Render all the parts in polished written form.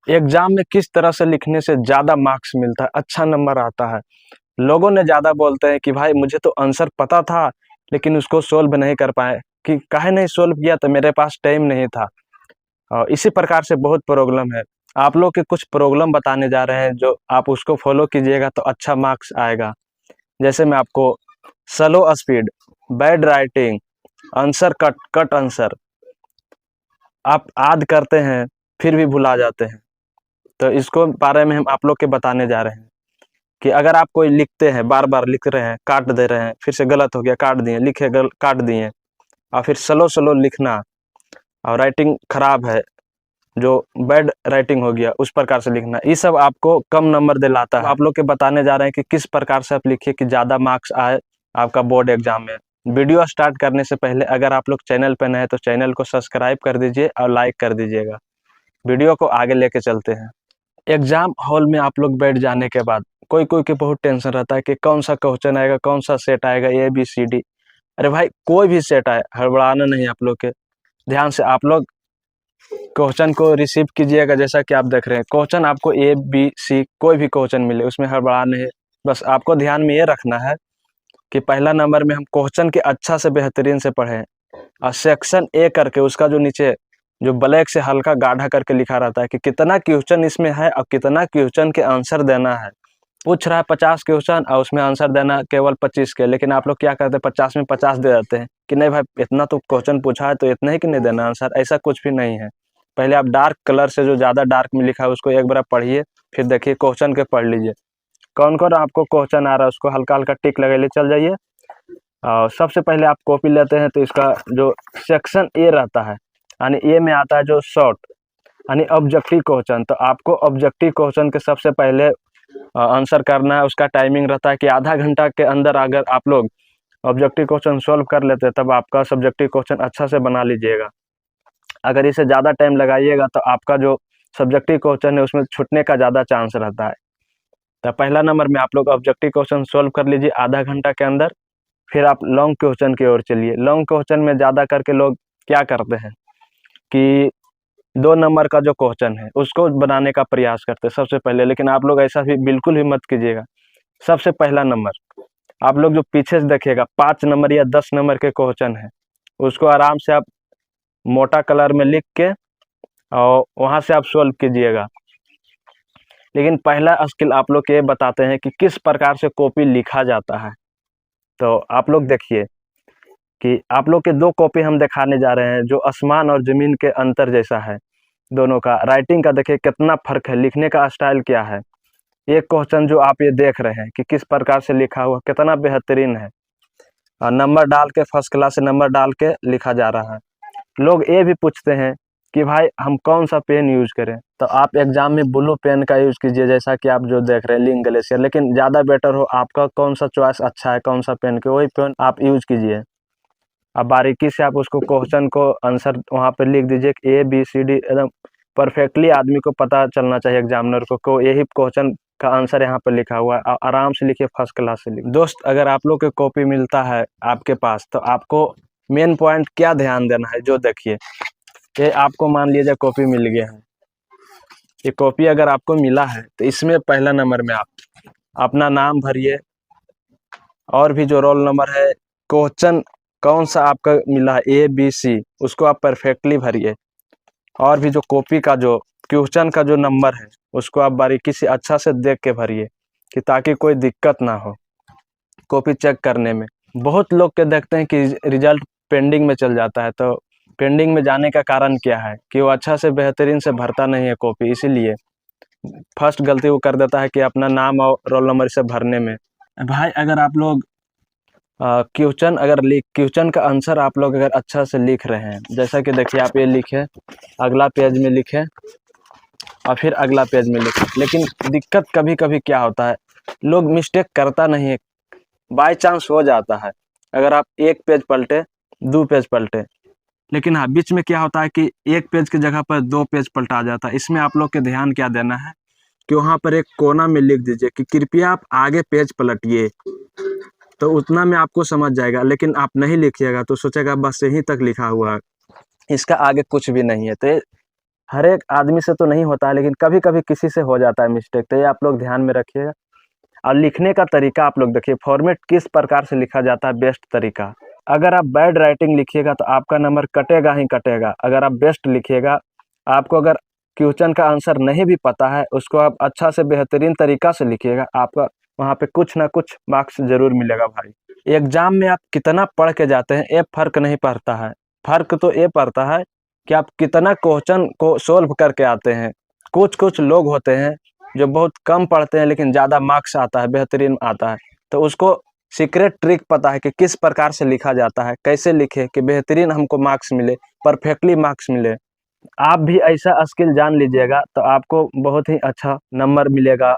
Exam में किस तरह से लिखने से ज़्यादा मार्क्स मिलता है, अच्छा नंबर आता है। लोगों ने ज़्यादा बोलते हैं कि भाई मुझे तो आंसर पता था लेकिन उसको सोल्व नहीं कर पाए, कि काहे नहीं सोल्व किया, तो मेरे पास टाइम नहीं था। और इसी प्रकार से बहुत प्रॉब्लम है। आप लोग के कुछ प्रॉब्लम बताने जा रहे हैं, जो आप उसको फॉलो कीजिएगा तो अच्छा मार्क्स आएगा। जैसे मैं आपको slow speed, bad writing, answer cut cut answer, आप याद करते हैं फिर भी भुला जाते हैं। तो इसको बारे में हम आप लोग के बताने जा रहे हैं कि अगर आप कोई लिखते हैं, बार बार लिख रहे हैं, काट दे रहे हैं, फिर से गलत हो गया, काट दिए, लिखे काट दिए, और फिर स्लो स्लो लिखना, और राइटिंग खराब है, जो बैड राइटिंग हो गया, उस प्रकार से लिखना, ये सब आपको कम नंबर दिलाता है। आप लोग के बताने जा रहे हैं कि किस प्रकार से आप लिखिए कि ज़्यादा मार्क्स आए आपका बोर्ड एग्जाम में। वीडियो स्टार्ट करने से पहले अगर आप लोग चैनल पर नए हैं तो चैनल को सब्सक्राइब कर दीजिए और लाइक कर दीजिएगा। वीडियो को आगे लेके चलते हैं। एग्जाम हॉल में आप लोग बैठ जाने के बाद कोई कोई के बहुत टेंशन रहता है कि कौन सा क्वेश्चन आएगा, कौन सा सेट आएगा, ABCD। अरे भाई कोई भी सेट आए, हड़बड़ाना नहीं आप लोग के। ध्यान से आप लोग क्वेश्चन को रिसीव कीजिएगा। जैसा कि आप देख रहे हैं क्वेश्चन आपको ABC कोई भी क्वेश्चन मिले, उसमें हड़बड़ाना है। बस आपको ध्यान में ये रखना है कि पहला नंबर में हम क्वेश्चन के अच्छा से बेहतरीन से पढ़ें, और सेक्शन A करके उसका जो नीचे जो ब्लैक से हल्का गाढ़ा करके लिखा रहता है कि कितना क्वेश्चन इसमें है और कितना क्वेश्चन के आंसर देना है। पूछ रहा है 50 क्वेश्चन और उसमें आंसर देना केवल 25 के, लेकिन आप लोग क्या करते हैं, 50 में 50 दे देते हैं कि नहीं भाई इतना तो क्वेश्चन पूछा है तो इतना ही कि नहीं देना आंसर। ऐसा कुछ भी नहीं है। पहले आप डार्क कलर से जो ज़्यादा डार्क में लिखा है उसको एक बार पढ़िए, फिर देखिए क्वेश्चन के पढ़ लीजिए। कौन कौन आपको क्वेश्चन आ रहा है उसको हल्का हल्का टिक लगा ले चल जाइए। और सबसे पहले आप कॉपी लेते हैं तो इसका जो सेक्शन A रहता है, यानी A में आता है जो शॉर्ट यानी ऑब्जेक्टिव क्वेश्चन। तो आपको ऑब्जेक्टिव क्वेश्चन के सबसे पहले आंसर करना है। उसका टाइमिंग रहता है कि आधा घंटा के अंदर अगर आप लोग ऑब्जेक्टिव क्वेश्चन सॉल्व कर लेते हैं तब आपका सब्जेक्टिव क्वेश्चन अच्छा से बना लीजिएगा। अगर इसे ज़्यादा टाइम लगाइएगा तो आपका जो सब्जेक्टिव क्वेश्चन है उसमें छूटने का ज़्यादा चांस रहता है। तो पहला नंबर में आप लोग ऑब्जेक्टिव क्वेश्चन सॉल्व कर लीजिए आधा घंटा के अंदर। फिर आप लॉन्ग क्वेश्चन की ओर चलिए। लॉन्ग क्वेश्चन में ज़्यादा करके लोग क्या करते हैं कि 2 नंबर का जो क्वेश्चन है उसको बनाने का प्रयास करते हैं सबसे पहले, लेकिन आप लोग ऐसा भी बिल्कुल भी मत कीजिएगा। सबसे पहला नंबर आप लोग जो पीछे से देखिएगा 5 नंबर या 10 नंबर के क्वेश्चन है, उसको आराम से आप मोटा कलर में लिख के और वहाँ से आप सॉल्व कीजिएगा। लेकिन पहला स्किल आप लोग ये बताते हैं कि किस प्रकार से कॉपी लिखा जाता है। तो आप लोग देखिए कि आप लोग के 2 कॉपी हम दिखाने जा रहे हैं जो आसमान और ज़मीन के अंतर जैसा है। दोनों का राइटिंग का देखिए कितना फ़र्क है, लिखने का स्टाइल क्या है। एक क्वेश्चन जो आप ये देख रहे हैं कि किस प्रकार से लिखा हुआ कितना बेहतरीन है, और नंबर डाल के फर्स्ट क्लास से नंबर डाल के लिखा जा रहा है। लोग ये भी पूछते हैं कि भाई हम कौन सा पेन यूज करें, तो आप एग्जाम में ब्लू पेन का यूज कीजिए, जैसा कि आप जो देख रहे हैं लिंक ग्लेशियर। लेकिन ज़्यादा बेटर हो आपका कौन सा चॉइस अच्छा है, कौन सा पेन के, वही पेन आप यूज कीजिए। अब बारीकी से आप उसको क्वेश्चन को आंसर वहाँ पे लिख दीजिए कि ABCD एकदम परफेक्टली आदमी को पता चलना चाहिए एग्जामिनर को यही क्वेश्चन का आंसर यहाँ पर लिखा हुआ है। आराम से लिखिए, फर्स्ट क्लास से लिखिए। दोस्त अगर आप लोग के कॉपी मिलता है आपके पास तो आपको मेन पॉइंट क्या ध्यान देना है, जो देखिए ये आपको मान लीजिए कॉपी मिल गया है। ये कॉपी अगर आपको मिला है तो इसमें पहला नंबर में आप अपना नाम भरिए, और भी जो रोल नंबर है, क्वेश्चन कौन सा आपका मिला है ABC उसको आप परफेक्टली भरिए, और भी जो कॉपी का जो क्वेश्चन का जो नंबर है उसको आप बारीकी से अच्छा से देख के भरिए कि ताकि कोई दिक्कत ना हो कॉपी चेक करने में। बहुत लोग के देखते हैं कि रिजल्ट पेंडिंग में चल जाता है, तो पेंडिंग में जाने का कारण क्या है कि वो अच्छा से बेहतरीन से भरता नहीं है कॉपी, इसीलिए फर्स्ट गलती वो कर देता है कि अपना नाम और रोल नंबर से भरने में। भाई अगर आप लोग क्वेश्चन का आंसर आप लोग अगर अच्छा से लिख रहे हैं, जैसा कि देखिए आप ये लिखे, अगला पेज में लिखे और फिर अगला पेज में लिखे, लेकिन दिक्कत कभी कभी क्या होता है, लोग मिस्टेक करता नहीं है, बाय चांस हो जाता है। अगर आप 1 पेज पलटे 2 पेज पलटे, लेकिन हाँ बीच में क्या होता है कि 1 पेज की जगह पर 2 पेज पलटा जाता है। इसमें आप लोग के ध्यान क्या देना है कि वहाँ पर एक कोना में लिख दीजिए कि कृपया आप आगे पेज पलटिए, तो उतना में आपको समझ जाएगा। लेकिन आप नहीं लिखिएगा तो सोचेगा बस यहीं तक लिखा हुआ है, इसका आगे कुछ भी नहीं है। तो हर एक आदमी से तो नहीं होता है, लेकिन कभी कभी किसी से हो जाता है मिस्टेक, तो ये आप लोग ध्यान में रखिएगा। और लिखने का तरीका आप लोग देखिए, फॉर्मेट किस प्रकार से लिखा जाता है, बेस्ट तरीका। अगर आप बैड राइटिंग लिखिएगा तो आपका नंबर कटेगा ही कटेगा। अगर आप बेस्ट लिखिएगा, आपको अगर क्वेश्चन का आंसर नहीं भी पता है, उसको आप अच्छा से बेहतरीन तरीका से लिखिएगा, आपका वहाँ पे कुछ ना कुछ मार्क्स जरूर मिलेगा भाई। एग्जाम में आप कितना पढ़ के जाते हैं ये फर्क नहीं पड़ता है, फर्क तो ये पड़ता है कि आप कितना क्वेश्चन को सोल्व करके आते हैं। कुछ कुछ लोग होते हैं जो बहुत कम पढ़ते हैं लेकिन ज़्यादा मार्क्स आता है, बेहतरीन आता है, तो उसको सीक्रेट ट्रिक पता है कि किस प्रकार से लिखा जाता है, कैसे लिखे कि बेहतरीन हमको मार्क्स मिले, परफेक्टली मार्क्स मिले। आप भी ऐसा स्किल जान लीजिएगा तो आपको बहुत ही अच्छा नंबर मिलेगा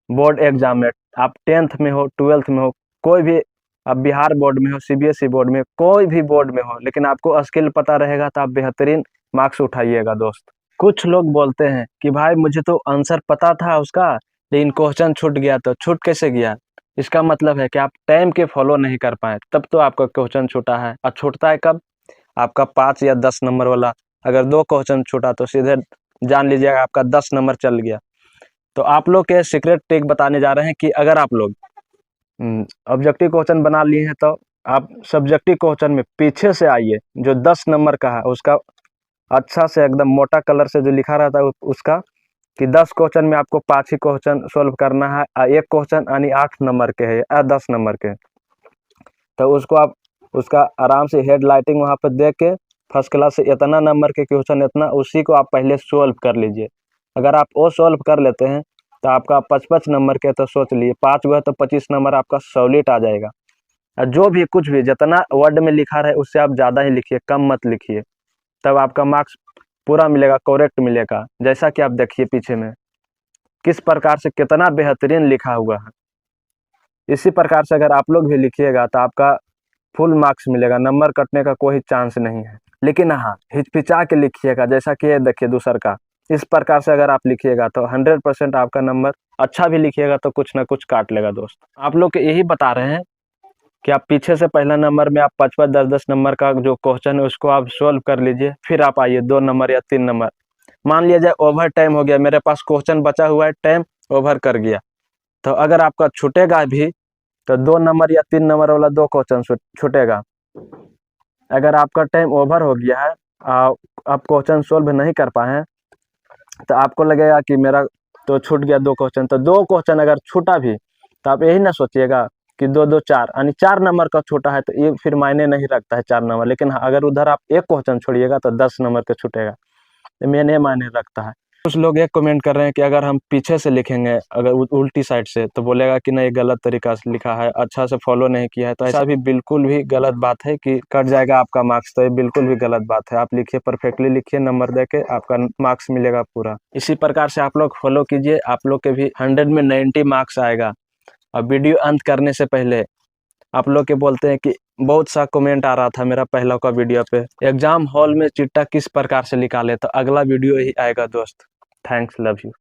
बोर्ड एग्जाम में। आप 10th में हो, 12th में हो, कोई भी, आप बिहार बोर्ड में हो, सीबीएसई बोर्ड में, कोई भी बोर्ड में हो, लेकिन आपको स्किल पता रहेगा तो आप बेहतरीन मार्क्स उठाइएगा दोस्त। कुछ लोग बोलते हैं कि भाई मुझे तो आंसर पता था उसका, लेकिन क्वेश्चन छूट गया। तो छूट कैसे गया? इसका मतलब है कि आप टाइम के फॉलो नहीं कर पाए, तब तो आपका क्वेश्चन छूटा है। और छूटता है कब? आपका 5 या 10 नंबर वाला अगर 2 क्वेश्चन छूटा तो सीधे जान लीजिएगा आपका 10 नंबर चल गया। तो आप लोग के सीक्रेट ट्रिक बताने जा रहे हैं कि अगर आप लोग ऑब्जेक्टिव क्वेश्चन बना लिए हैं तो आप सब्जेक्टिव क्वेश्चन में पीछे से आइए, जो 10 नंबर का है उसका अच्छा से एकदम मोटा कलर से जो लिखा रहता है उसका, कि 10 क्वेश्चन में आपको 5 ही क्वेश्चन सोल्व करना है, एक क्वेश्चन यानी 8 नंबर के है या 10 नंबर के, तो उसको आप उसका आराम से हेडलाइटिंग वहाँ पर देख के फर्स्ट क्लास से इतना नंबर के क्वेश्चन इतना, उसी को आप पहले सोल्व कर लीजिए। अगर आप वो सोल्व कर लेते हैं तो आपका 55 नंबर के, तो सोच लिए 5 हुआ तो 25 नंबर आपका सॉलिड आ जाएगा। और जो भी कुछ भी जितना वर्ड में लिखा रहे उससे आप ज़्यादा ही लिखिए, कम मत लिखिए, तब आपका मार्क्स पूरा मिलेगा, करेक्ट मिलेगा। जैसा कि आप देखिए पीछे में किस प्रकार से कितना बेहतरीन लिखा हुआ है। इसी प्रकार से अगर आप लोग भी लिखिएगा तो आपका फुल मार्क्स मिलेगा, नंबर कटने का कोई चांस नहीं है। लेकिन हाँ, हिचकिचा के लिखिएगा, जैसा कि ये देखिए दूसर का, इस प्रकार से अगर आप लिखिएगा तो 100% आपका नंबर, अच्छा भी लिखिएगा तो कुछ ना कुछ काट लेगा दोस्त। आप लोग के यही बता रहे हैं कि आप पीछे से पहला नंबर में आप 55 10 नंबर का जो क्वेश्चन है उसको आप सोल्व कर लीजिए, फिर आप आइए 2 नंबर या 3 नंबर। मान लिया जाए ओवर टाइम हो गया, मेरे पास क्वेश्चन बचा हुआ है, टाइम ओवर कर गया, तो अगर आपका छूटेगा भी तो 2 नंबर या 3 नंबर वाला 2 क्वेश्चन छूटेगा। अगर आपका टाइम ओवर हो गया है, आप क्वेश्चन सोल्व नहीं कर पाए हैं, तो आपको लगेगा कि मेरा तो छूट गया 2 क्वेश्चन, तो 2 क्वेश्चन अगर छूटा भी तो आप यही ना सोचिएगा कि 2 2 4 यानी 4 नंबर का छूटा है, तो ये फिर मायने नहीं रखता है 4 नंबर। लेकिन हाँ, अगर उधर आप एक क्वेश्चन छोड़िएगा तो 10 नंबर का छूटेगा, तो मैंने मायने रखता है। कुछ लोग एक कमेंट कर रहे हैं कि अगर हम पीछे से लिखेंगे, अगर उल्टी साइड से, तो बोलेगा कि नहीं गलत तरीका से लिखा है, अच्छा से फॉलो नहीं किया है। तो ऐसा भी बिल्कुल भी गलत बात है कि कट जाएगा आपका मार्क्स, तो ये बिल्कुल भी गलत बात है। आप लिखिए, परफेक्टली लिखिए, नंबर दे के आपका मार्क्स मिलेगा पूरा। इसी प्रकार से आप लोग फॉलो कीजिए, आप लोग के भी 100 में 90 मार्क्स आएगा। और वीडियो अंत करने से पहले आप लोग के बोलते हैं कि बहुत सा कमेंट आ रहा था मेरा पहला का वीडियो पे, एग्जाम हॉल में चिट्टा किस प्रकार से निकाले, तो अगला वीडियो ही आएगा दोस्त। Thanks, love you.